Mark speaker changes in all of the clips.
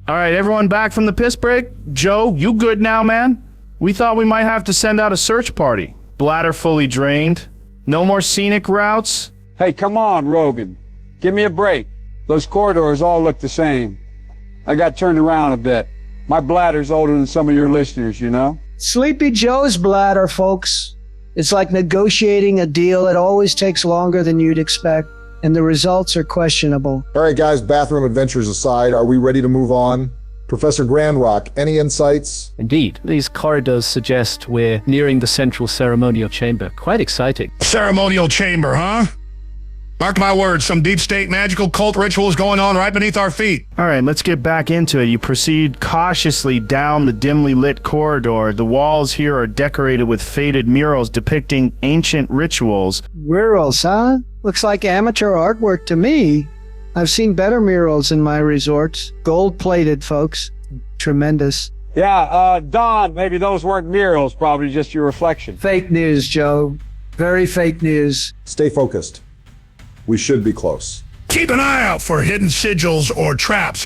Speaker 1: All right, everyone back from the piss break? Joe, you good now, man? We thought we might have to send out a search party. Bladder fully drained. No more scenic routes.
Speaker 2: Hey, come on, Rogan. Give me a break. Those corridors all look the same. I got turned around a bit. My bladder's older than some of your listeners, you know?
Speaker 3: Sleepy Joe's bladder, folks. It's like negotiating a deal. It always takes longer than you'd expect, and the results are questionable.
Speaker 4: All right, guys, bathroom adventures aside, are we ready to move on? Professor Grandrock, any insights?
Speaker 5: Indeed, these corridors suggest we're nearing the central ceremonial chamber. Quite exciting.
Speaker 6: Ceremonial chamber, huh? Mark my words, some deep state magical cult ritual is going on right beneath our feet.
Speaker 1: All right, let's get back into it. You proceed cautiously down the dimly lit corridor. The walls here are decorated with faded murals depicting ancient rituals.
Speaker 3: Murals, huh? Looks like amateur artwork to me. I've seen better murals in my resorts. Gold-plated, folks. Tremendous.
Speaker 2: Yeah, Don, maybe those weren't murals, probably just your reflection.
Speaker 3: Fake news, Joe. Very fake news.
Speaker 4: Stay focused. We should be close.
Speaker 6: Keep an eye out for hidden sigils or traps.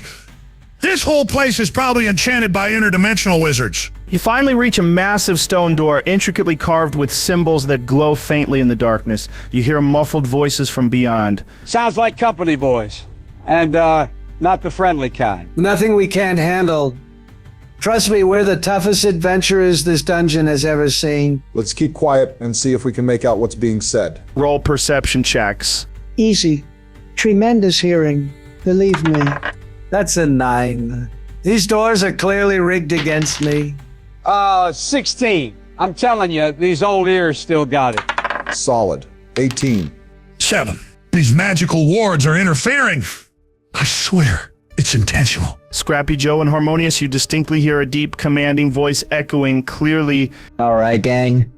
Speaker 6: This whole place is probably enchanted by interdimensional wizards.
Speaker 1: You finally reach a massive stone door, intricately carved with symbols that glow faintly in the darkness. You hear muffled voices from beyond.
Speaker 2: Sounds like company, boys. And, not the friendly kind.
Speaker 3: Nothing we can't handle. Trust me, we're the toughest adventurers this dungeon has ever seen.
Speaker 4: Let's keep quiet and see if we can make out what's being said.
Speaker 1: Roll perception checks.
Speaker 3: Easy. Tremendous hearing. Believe me. That's a 9. These doors are clearly rigged against me.
Speaker 2: 16. I'm telling you, these old ears still got it.
Speaker 4: Solid. 18.
Speaker 6: 7. These magical wards are interfering. I swear, it's intentional.
Speaker 1: Scrappy Joe and Harmonious, you distinctly hear a deep, commanding voice echoing clearly.
Speaker 7: All right, gang.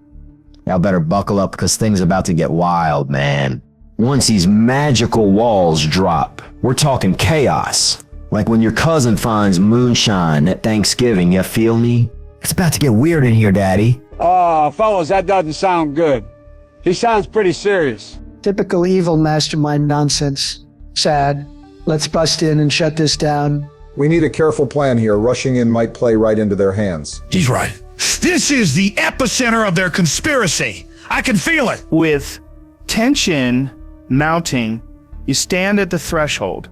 Speaker 7: Y'all better buckle up because things about to get wild, man. Once these magical walls drop, we're talking chaos. Like when your cousin finds moonshine at Thanksgiving, you feel me? It's about to get weird in here, Daddy.
Speaker 2: Oh, fellas, that doesn't sound good. He sounds pretty serious.
Speaker 3: Typical evil mastermind nonsense. Sad. Let's bust in and shut this down.
Speaker 4: We need a careful plan here. Rushing in might play right into their hands.
Speaker 6: He's right. This is the epicenter of their conspiracy. I can feel it.
Speaker 1: With tension mounting, you stand at the threshold,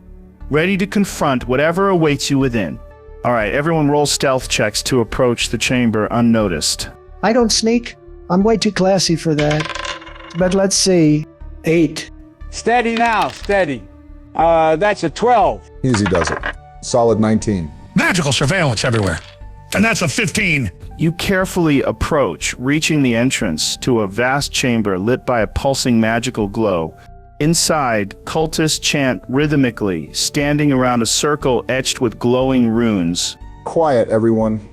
Speaker 1: ready to confront whatever awaits you within. All right, everyone roll stealth checks to approach the chamber unnoticed.
Speaker 3: I don't sneak. I'm way too classy for that. But let's see. 8.
Speaker 2: Steady now, steady. That's a 12.
Speaker 4: Easy does it. Solid 19.
Speaker 6: Magical surveillance everywhere. And that's a 15.
Speaker 1: You carefully approach, reaching the entrance to a vast chamber lit by a pulsing magical glow. Inside, cultists chant rhythmically, standing around a circle etched with glowing runes.
Speaker 4: Quiet, everyone.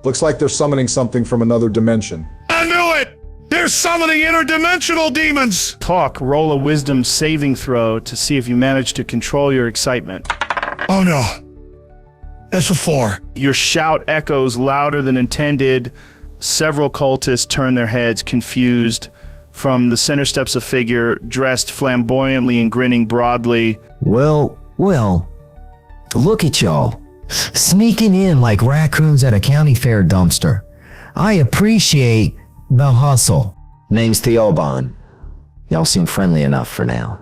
Speaker 4: Looks like they're summoning something from another dimension.
Speaker 6: I knew it! They're summoning interdimensional demons!
Speaker 1: Talk, roll a wisdom saving throw to see if you manage to control your excitement.
Speaker 6: Oh no. That's a 4.
Speaker 1: Your shout echoes louder than intended. Several cultists turn their heads, confused. From the center steps a figure, dressed flamboyantly and grinning broadly.
Speaker 7: Well, look at y'all. Sneaking in like raccoons at a county fair dumpster. I appreciate the hustle. Name's Theoban. Y'all seem friendly enough for now.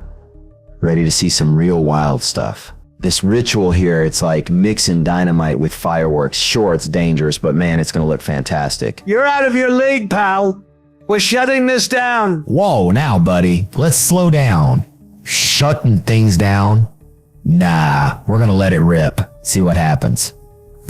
Speaker 7: Ready to see some real wild stuff. This ritual here, it's like mixing dynamite with fireworks. Sure, it's dangerous, but man, it's gonna look fantastic.
Speaker 3: You're out of your league, pal. We're shutting this down.
Speaker 7: Whoa, now, buddy. Let's slow down. Shutting things down? Nah, we're gonna let it rip. See what happens.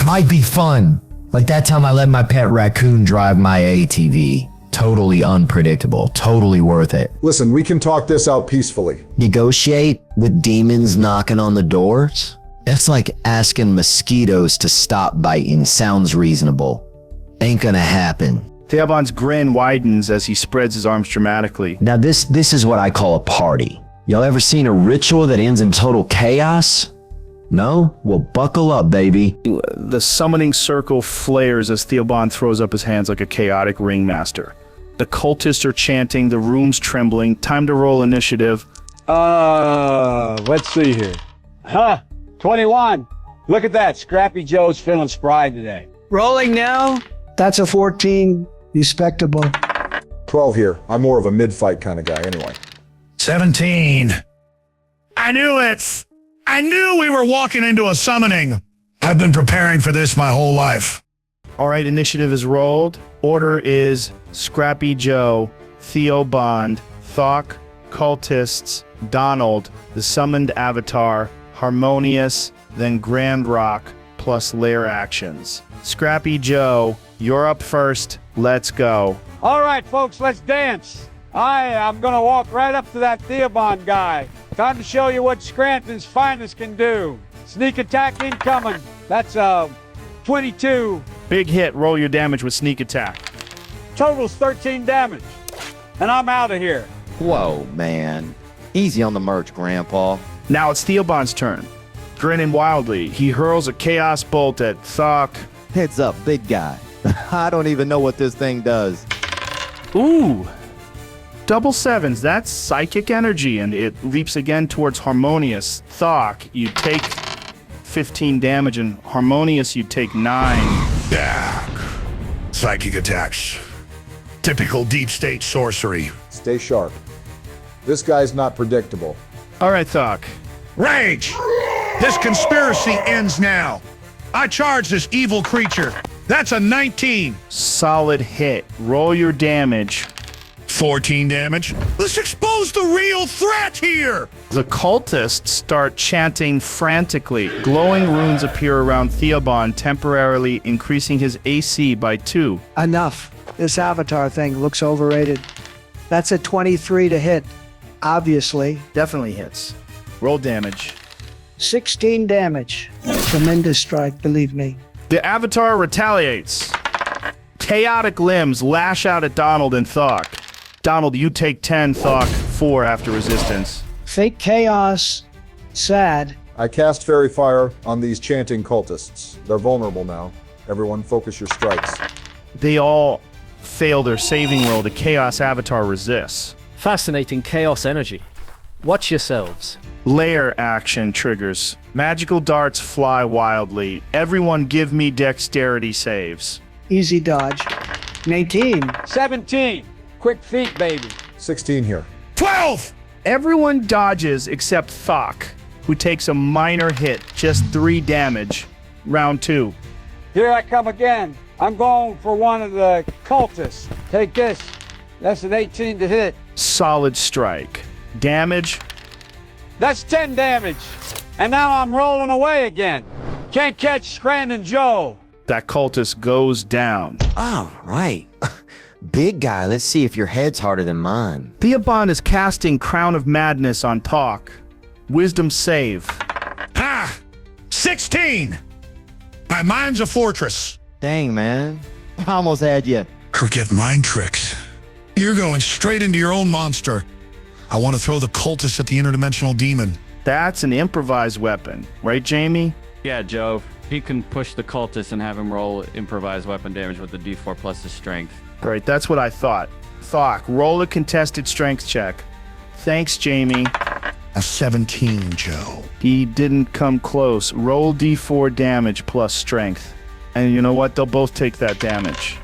Speaker 7: Might be fun. Like that time I let my pet raccoon drive my ATV. Totally unpredictable. Totally worth it.
Speaker 4: Listen, we can talk this out peacefully.
Speaker 7: Negotiate with demons knocking on the doors? That's like asking mosquitoes to stop biting. Sounds reasonable. Ain't gonna happen.
Speaker 1: Theoban's grin widens as he spreads his arms dramatically.
Speaker 7: Now this is what I call a party. Y'all ever seen a ritual that ends in total chaos? No? Well, buckle up, baby.
Speaker 1: The summoning circle flares as Theoban throws up his hands like a chaotic ringmaster. The cultists are chanting, the room's trembling. Time to roll initiative.
Speaker 2: Let's see here. 21. Look at that. Scrappy Joe's feeling spry today.
Speaker 3: Rolling now. That's a 14. Respectable.
Speaker 4: 12 here. I'm more of a mid-fight kind of guy anyway.
Speaker 6: 17. I knew it. I knew we were walking into a summoning. I've been preparing for this my whole life.
Speaker 1: All right, initiative is rolled. Order is Scrappy Joe, Theo Bond, Thok, Cultists, Donald, the summoned avatar, Harmonious, then Grand Rock, plus lair actions. Scrappy Joe, you're up first. Let's go.
Speaker 2: All right, folks, let's dance. I'm going to walk right up to that Theobond guy. Time to show you what Scranton's finest can do. Sneak attack incoming. That's 22.
Speaker 1: Big hit, roll your damage with sneak attack.
Speaker 2: Total's 13 damage. And I'm out of here.
Speaker 8: Whoa, man. Easy on the merch, Grandpa.
Speaker 1: Now it's Theobond's turn. Grinning wildly, he hurls a chaos bolt at Thok.
Speaker 8: Heads up, big guy. I don't even know what this thing does.
Speaker 1: Ooh! Double sevens, that's psychic energy, and it leaps again towards Harmonious. Thok, you take 15 damage, and Harmonious, you take 9.
Speaker 6: Yeah. Psychic attacks. Typical deep state sorcery.
Speaker 4: Stay sharp. This guy's not predictable.
Speaker 1: All right, Thok.
Speaker 6: Rage! This conspiracy ends now. I charge this evil creature. That's a 19.
Speaker 1: Solid hit. Roll your damage.
Speaker 6: 14 damage. Let's expose the real threat here.
Speaker 1: The cultists start chanting frantically. Glowing runes appear around Theobond, temporarily increasing his AC by 2.
Speaker 3: Enough. This avatar thing looks overrated. That's a 23 to hit. Obviously.
Speaker 1: Definitely hits. Roll damage.
Speaker 3: 16 damage. Tremendous strike, believe me.
Speaker 1: The avatar retaliates. Chaotic limbs lash out at Donald and Thok. Donald, you take 10, Thok 4 after resistance.
Speaker 3: Fake chaos. Sad.
Speaker 4: I cast Fairy Fire on these chanting cultists. They're vulnerable now. Everyone focus your strikes.
Speaker 1: They all fail their saving roll. The chaos avatar resists.
Speaker 5: Fascinating chaos energy. Watch yourselves.
Speaker 1: Lair action triggers. Magical darts fly wildly. Everyone give me dexterity saves.
Speaker 3: Easy dodge. 18.
Speaker 2: 17. Quick feet, baby.
Speaker 4: 16 here.
Speaker 6: 12!
Speaker 1: Everyone dodges except Thok, who takes a minor hit, just 3 damage. Round 2.
Speaker 2: Here I come again. I'm going for one of the cultists. Take this. That's an 18 to hit.
Speaker 1: Solid strike. Damage.
Speaker 2: That's 10 damage. And now I'm rolling away again. Can't catch Scranton Joe.
Speaker 1: That cultist goes down.
Speaker 7: All right. Big guy, let's see if your head's harder than mine.
Speaker 1: Theobond is casting Crown of Madness on Thok. Wisdom save.
Speaker 6: Ah! 16! My mind's a fortress.
Speaker 8: Dang, man. I almost had you.
Speaker 6: Forget mind tricks. You're going straight into your own monster. I want to throw the cultist at the interdimensional demon.
Speaker 1: That's an improvised weapon, right, Jamie?
Speaker 9: Yeah, Joe. He can push the cultist and have him roll improvised weapon damage with the d4 plus his strength.
Speaker 1: Right, that's what I thought. Thok, roll a contested strength check. Thanks, Jamie.
Speaker 6: A 17, Joe.
Speaker 1: He didn't come close. Roll d4 damage plus strength. And you know what? They'll both take that damage.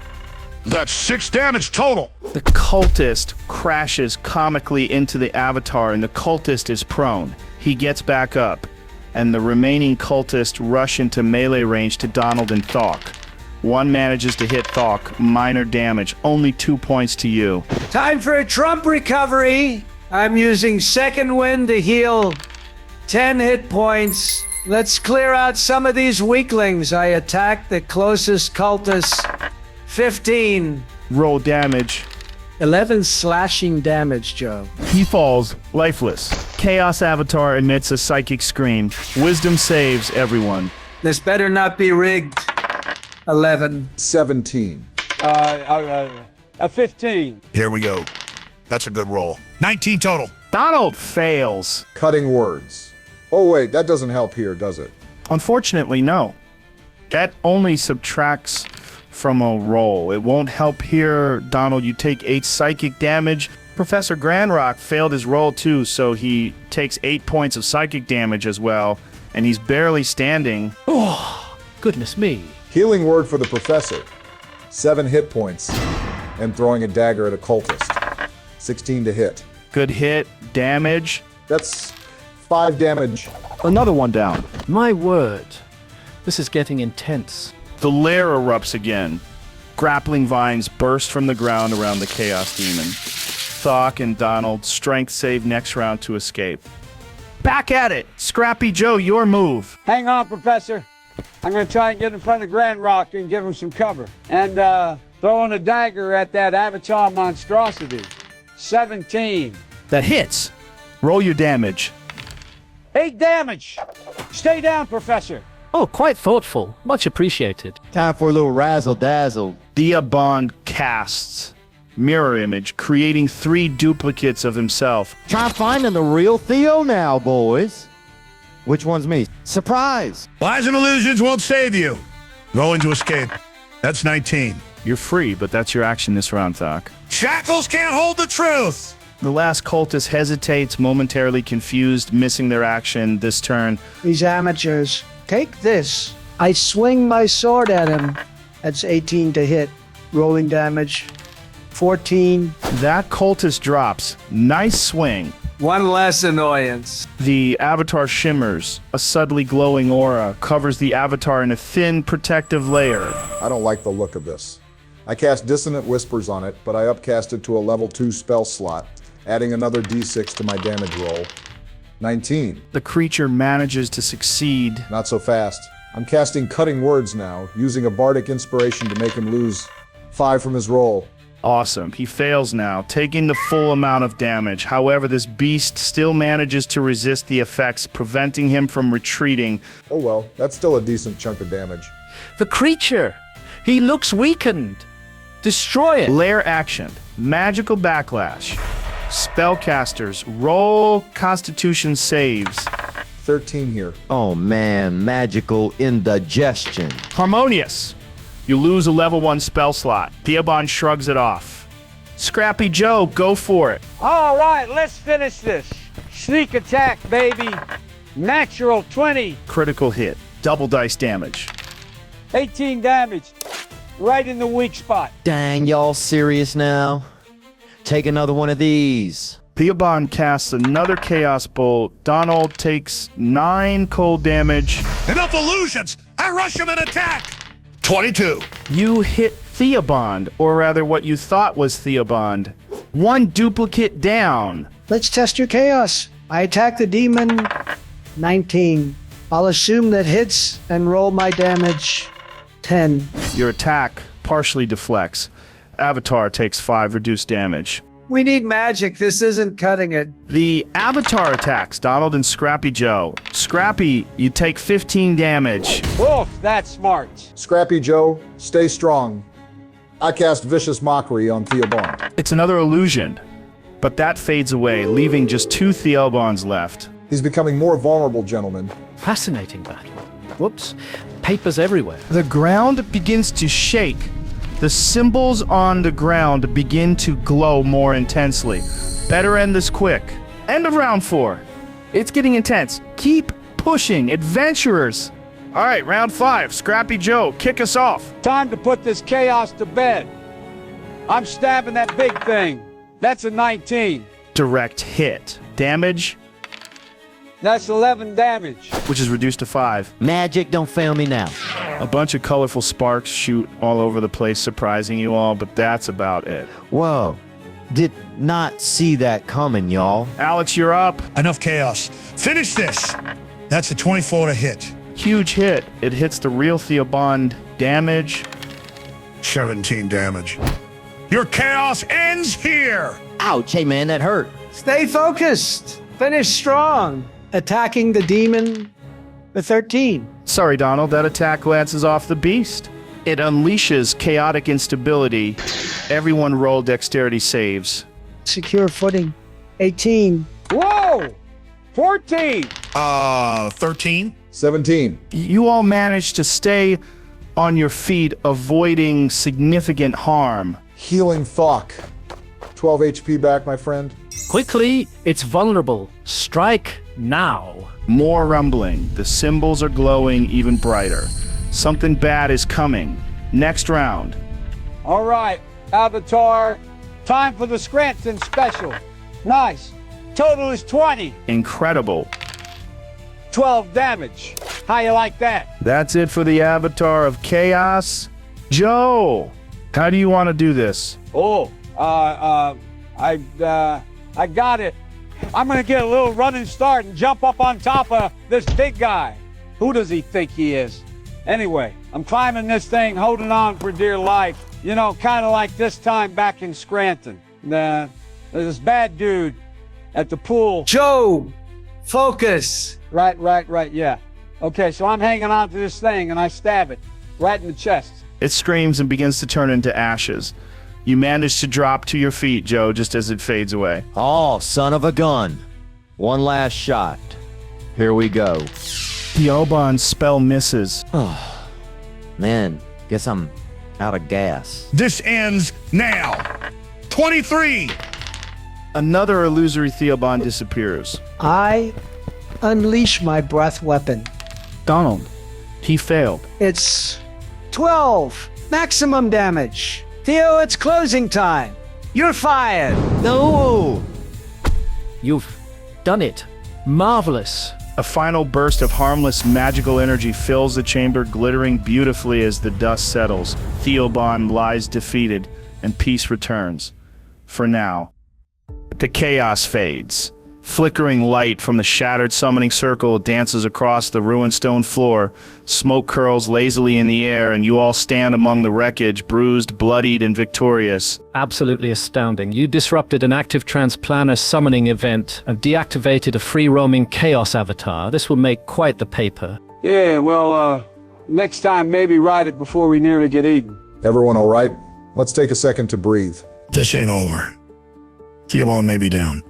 Speaker 6: That's 6 damage total.
Speaker 1: The cultist crashes comically into the avatar, and the cultist is prone. He gets back up, and the remaining cultists rush into melee range to Donald and Thok. One manages to hit Thok, minor damage, only 2 points to you.
Speaker 3: Time for a Trump recovery. I'm using second wind to heal 10 hit points. Let's clear out some of these weaklings. I attack the closest cultist. 15.
Speaker 1: Roll damage.
Speaker 3: 11 slashing damage, Joe.
Speaker 1: He falls, lifeless. Chaos Avatar emits a psychic scream. Wisdom saves everyone.
Speaker 3: This better not be rigged. 11.
Speaker 4: 17.
Speaker 2: A 15.
Speaker 6: Here we go. That's a good roll. 19 total.
Speaker 1: Donald fails.
Speaker 4: Cutting words. Oh wait, that doesn't help here, does it?
Speaker 1: Unfortunately, no. That only subtracts from a roll. It won't help here. Donald, you take 8 psychic damage. Professor Grandrock failed his roll too, so he takes 8 points of psychic damage as well. and he's barely standing.
Speaker 5: Goodness me.
Speaker 4: Healing word for the professor. 7 hit points. And throwing a dagger at a cultist. 16 to hit.
Speaker 1: Good hit, damage.
Speaker 4: That's 5 damage.
Speaker 1: Another one down.
Speaker 5: My word. This is getting intense.
Speaker 1: The lair erupts again. Grappling vines burst from the ground around the Chaos Demon. Thok and Donald strength save next round to escape. Back at it! Scrappy Joe, your move.
Speaker 2: Hang on, Professor. I'm going to try and get in front of Grand Rock and give him some cover. And throwing a dagger at that Avatar monstrosity. 17.
Speaker 1: That hits. Roll your damage.
Speaker 2: 8 damage. Stay down, Professor.
Speaker 5: Oh, quite thoughtful. Much appreciated.
Speaker 8: Time for a little razzle dazzle.
Speaker 1: Theobond casts mirror image, creating 3 duplicates of himself.
Speaker 8: Try finding the real Theo now, boys. Which one's me? Surprise!
Speaker 6: Lies and illusions won't save you. Rolling to escape. That's 19.
Speaker 1: You're free, but that's your action this round, Thok.
Speaker 6: Shackles can't hold the truth.
Speaker 1: The last cultist hesitates, momentarily confused, missing their action this turn.
Speaker 3: These amateurs. Take this. I swing my sword at him. That's 18 to hit. Rolling damage. 14.
Speaker 1: That cultist drops. Nice swing.
Speaker 3: One less annoyance.
Speaker 1: The avatar shimmers. A subtly glowing aura covers the avatar in a thin, protective layer.
Speaker 4: I don't like the look of this. I cast Dissonant Whispers on it, but I upcast it to a level 2 spell slot, adding another d6 to my damage roll. 19.
Speaker 1: The creature manages to succeed.
Speaker 4: Not so fast. I'm casting Cutting Words now, using a bardic inspiration to make him lose 5 from his roll.
Speaker 1: Awesome. He fails now, taking the full amount of damage. However, this beast still manages to resist the effects, preventing him from retreating.
Speaker 4: Oh well, that's still a decent chunk of damage.
Speaker 5: The creature! He looks weakened! Destroy it!
Speaker 1: Lair action. Magical backlash. Spellcasters, roll Constitution saves.
Speaker 4: 13 here.
Speaker 8: Oh man, magical indigestion.
Speaker 1: Harmonious. You lose a level 1 spell slot. Theobond shrugs it off. Scrappy Joe, go for it.
Speaker 2: All right, let's finish this. Sneak attack, baby. Natural 20.
Speaker 1: Critical hit. Double dice damage.
Speaker 2: 18 damage. Right in the weak spot.
Speaker 8: Dang, y'all serious now? Take another one of these.
Speaker 1: Theobond casts another Chaos Bolt. Donald takes 9 cold damage.
Speaker 6: Enough illusions. I rush him and attack. 22.
Speaker 1: You hit Theobond, or rather what you thought was Theobond. 1 duplicate down.
Speaker 3: Let's test your chaos. I attack the demon. 19. I'll assume that hits and roll my damage. 10.
Speaker 1: Your attack partially deflects. Avatar takes 5 reduced damage.
Speaker 3: We need magic. This isn't cutting it.
Speaker 1: The Avatar attacks Donald and Scrappy Joe. Scrappy, you take 15 damage.
Speaker 2: Wolf, that's smart.
Speaker 4: Scrappy Joe, stay strong. I cast Vicious Mockery on Theobond.
Speaker 1: It's another illusion, but that fades away, leaving just 2 Theobonds left.
Speaker 4: He's becoming more vulnerable, gentlemen.
Speaker 5: Fascinating battle. Whoops. Papers everywhere.
Speaker 1: The ground begins to shake. The symbols on the ground begin to glow more intensely. Better end this quick. End of round 4. It's getting intense. Keep pushing, adventurers. All right, round 5. Scrappy Joe, kick us off.
Speaker 2: Time to put this chaos to bed. I'm stabbing that big thing. That's a 19.
Speaker 1: Direct hit. Damage,
Speaker 2: That's 11 damage.
Speaker 1: which is reduced to 5.
Speaker 8: Magic, don't fail me now.
Speaker 1: A bunch of colorful sparks shoot all over the place, surprising you all, but that's about it.
Speaker 8: Whoa. Did not see that coming, y'all.
Speaker 1: Alex, you're up.
Speaker 6: Enough chaos. Finish this. That's a 24 to hit.
Speaker 1: Huge hit. It hits the real Theobond. Damage,
Speaker 6: 17 damage. Your chaos ends here.
Speaker 8: Ouch, hey man, that hurt.
Speaker 3: Stay focused. Finish strong. Attacking the demon. The 13.
Speaker 1: Sorry, Donald, that attack glances off the beast. It unleashes chaotic instability. Everyone roll dexterity saves.
Speaker 3: Secure footing. 18.
Speaker 2: Whoa! 14.
Speaker 6: 13.
Speaker 4: 17.
Speaker 1: You all manage to stay on your feet, avoiding significant harm.
Speaker 4: Healing Thok. 12 HP back, my friend.
Speaker 5: Quickly, it's vulnerable. Strike now.
Speaker 1: More rumbling. The symbols are glowing even brighter. Something bad is coming. Next round.
Speaker 2: All right, Avatar, time for the Scranton special. Nice. Total is 20.
Speaker 1: Incredible.
Speaker 2: 12 damage. How you like that?
Speaker 1: That's it for the Avatar of Chaos. Joe, how do you want to do this?
Speaker 2: Oh, I got it. I'm gonna get a little running start and jump up on top of this big guy. Who does he think he is? Anyway, I'm climbing this thing, holding on for dear life. You know, kind of like this time back in Scranton. There's this bad dude at the pool.
Speaker 3: Joe, focus.
Speaker 2: Right, yeah. Okay, so I'm hanging on to this thing and I stab it right in the chest.
Speaker 1: It screams and begins to turn into ashes. You manage to drop to your feet, Joe, just as it fades away.
Speaker 8: Oh, son of a gun. One last shot. Here we go.
Speaker 1: Theoban's spell misses.
Speaker 8: Man, guess I'm out of gas.
Speaker 6: This ends now. 23.
Speaker 1: Another illusory Theoban disappears.
Speaker 3: I unleash my breath weapon.
Speaker 1: Donald, he failed.
Speaker 3: It's 12. Maximum damage. Theo, it's closing time. You're fired.
Speaker 8: No!
Speaker 5: You've done it. Marvelous.
Speaker 1: A final burst of harmless magical energy fills the chamber, glittering beautifully as the dust settles. Theoban lies defeated, and peace returns. For now. The chaos fades. Flickering light from the shattered summoning circle dances across the ruined stone floor. Smoke curls lazily in the air, and you all stand among the wreckage, bruised, bloodied, and victorious.
Speaker 5: Absolutely astounding. You disrupted an active transplanar summoning event and deactivated a free-roaming chaos avatar. This will make quite the paper.
Speaker 2: Yeah, well, next time maybe ride it before we nearly get eaten.
Speaker 4: Everyone all right? Let's take a second to breathe.
Speaker 6: This ain't over. Theobon may be down,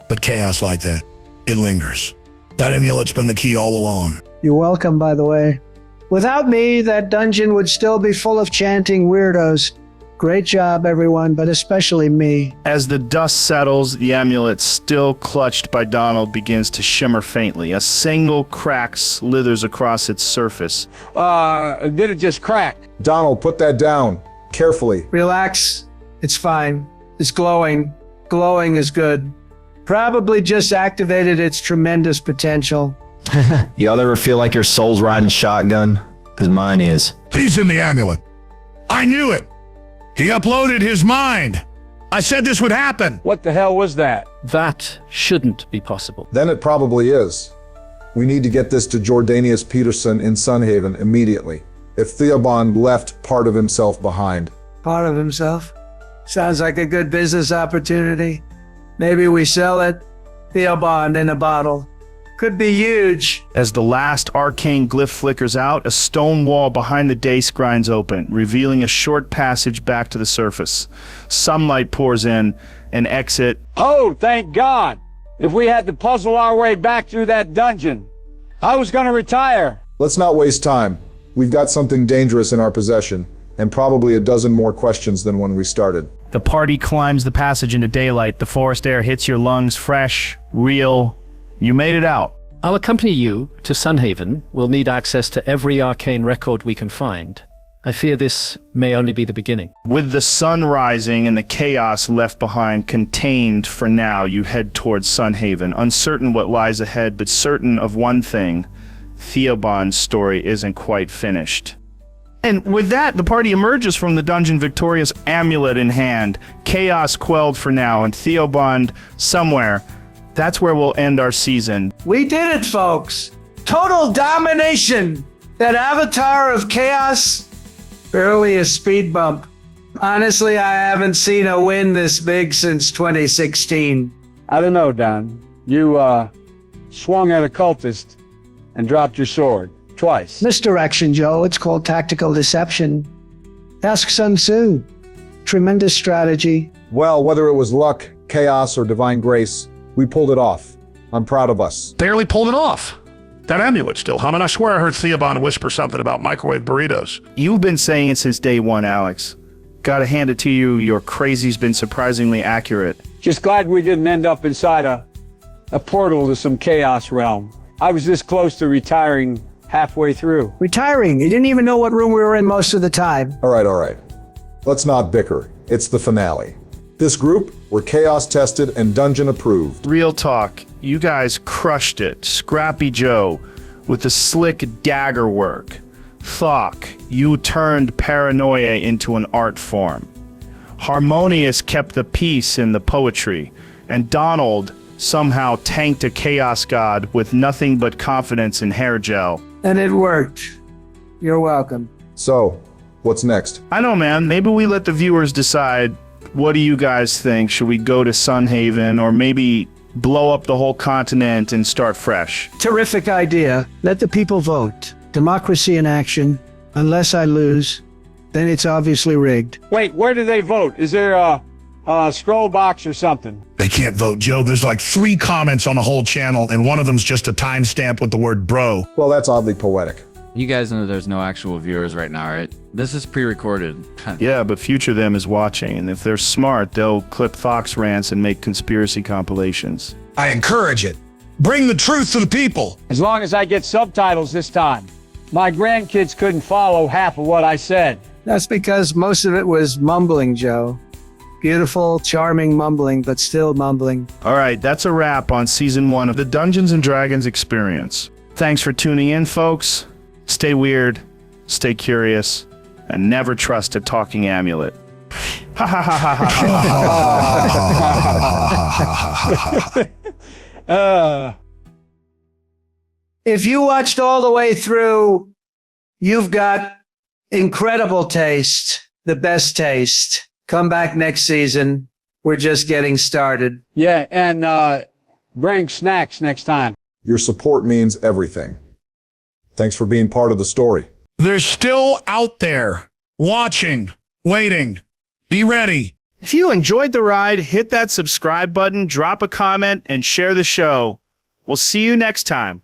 Speaker 6: but chaos like that, it lingers. That amulet's been the key all along.
Speaker 3: You're welcome, by the way. Without me, that dungeon would still be full of chanting weirdos. Great job, everyone, but especially me.
Speaker 1: As the dust settles, the amulet, still clutched by Donald, begins to shimmer faintly. A single crack slithers across its surface.
Speaker 2: Did it just crack?
Speaker 4: Donald, put that down. Carefully.
Speaker 3: Relax. It's fine. It's glowing. Glowing is good. Probably just activated its tremendous potential.
Speaker 7: Y'all ever feel like your soul's riding shotgun? Because mine is.
Speaker 6: He's in the amulet. I knew it. He uploaded his mind. I said this would happen.
Speaker 2: What the hell was that?
Speaker 5: That shouldn't be possible.
Speaker 4: Then it probably is. We need to get this to Jordanius Peterson in Sunhaven immediately. If Theobon left part of himself behind.
Speaker 3: Part of himself? Sounds like a good business opportunity. Maybe we sell it. Theobon in a bottle. Could be huge.
Speaker 1: As the last arcane glyph flickers out, a stone wall behind the dais grinds open, revealing a short passage back to the surface. Sunlight pours in, an exit.
Speaker 2: Oh, thank God. If we had to puzzle our way back through that dungeon, I was gonna retire.
Speaker 4: Let's not waste time. We've got something dangerous in our possession, and probably a dozen more questions than when we started.
Speaker 1: The party climbs the passage into daylight. The forest air hits your lungs fresh, real. You made it out.
Speaker 5: I'll accompany you to Sunhaven. We'll need access to every arcane record we can find. I fear this may only be the beginning.
Speaker 1: With the sun rising and the chaos left behind contained for now, you head towards Sunhaven, uncertain what lies ahead, but certain of one thing. Theobon's story isn't quite finished. And with that, the party emerges from the dungeon victorious, amulet in hand. Chaos quelled for now, and Theobon somewhere. That's where we'll end our season.
Speaker 3: We did it, folks. Total domination. That avatar of chaos, barely a speed bump. Honestly, I haven't seen a win this big since 2016.
Speaker 2: I don't know, Don. You, swung at a cultist and dropped your sword. Twice.
Speaker 3: Misdirection, Joe. It's called tactical deception. Ask Sun Tzu. Tremendous strategy.
Speaker 4: Well, whether it was luck, chaos, or divine grace, we pulled it off. I'm proud of us.
Speaker 6: Barely pulled it off. That amulet's still humming. I swear I heard Theobon whisper something about microwave burritos.
Speaker 1: You've been saying it since day one, Alex. Gotta hand it to you, your crazy's been surprisingly accurate.
Speaker 2: Just glad we didn't end up inside a a portal to some chaos realm. I was this close to retiring halfway through.
Speaker 3: Retiring. You didn't even know what room we were in most of the time.
Speaker 4: All right. Let's not bicker. It's the finale. This group were chaos tested and dungeon approved.
Speaker 1: Real talk, you guys crushed it. Scrappy Joe with the slick dagger work. Thok, you turned paranoia into an art form. Harmonious kept the peace in the poetry. And Donald somehow tanked a chaos god with nothing but confidence in hair gel.
Speaker 3: And it worked. You're welcome.
Speaker 4: So, what's next?
Speaker 1: I know, man. Maybe we let the viewers decide. What do you guys think? Should we go to Sunhaven or maybe blow up the whole continent and start fresh?
Speaker 3: Terrific idea. Let the people vote. Democracy in action. Unless I lose, then it's obviously rigged.
Speaker 2: Wait, where do they vote? Is there a scroll box or something?
Speaker 6: They can't vote, Joe. There's like 3 comments on the whole channel, and one of them's just a timestamp with the word bro.
Speaker 4: Well, that's oddly poetic.
Speaker 9: You guys know there's no actual viewers right now, right? This is pre-recorded.
Speaker 1: Yeah, but future them is watching, and if they're smart, they'll clip Thok's rants and make conspiracy compilations.
Speaker 6: I encourage it. Bring the truth to the people.
Speaker 2: As long as I get subtitles this time. My grandkids couldn't follow half of what I said.
Speaker 3: That's because most of it was mumbling, Joe. Beautiful, charming mumbling, but still mumbling.
Speaker 1: All right, that's a wrap on Season 1 of the Dungeons & Dragons experience. Thanks for tuning in, folks. Stay weird, stay curious, and never trust a talking amulet. Ha ha ha ha ha ha.
Speaker 3: If you watched all the way through, you've got incredible taste, the best taste. Come back next season. We're just getting started.
Speaker 2: Yeah, and bring snacks next time.
Speaker 4: Your support means everything. Thanks for being part of the story.
Speaker 6: They're still out there, watching, waiting. Be ready.
Speaker 1: If you enjoyed the ride, hit that subscribe button, drop a comment, and share the show. We'll see you next time.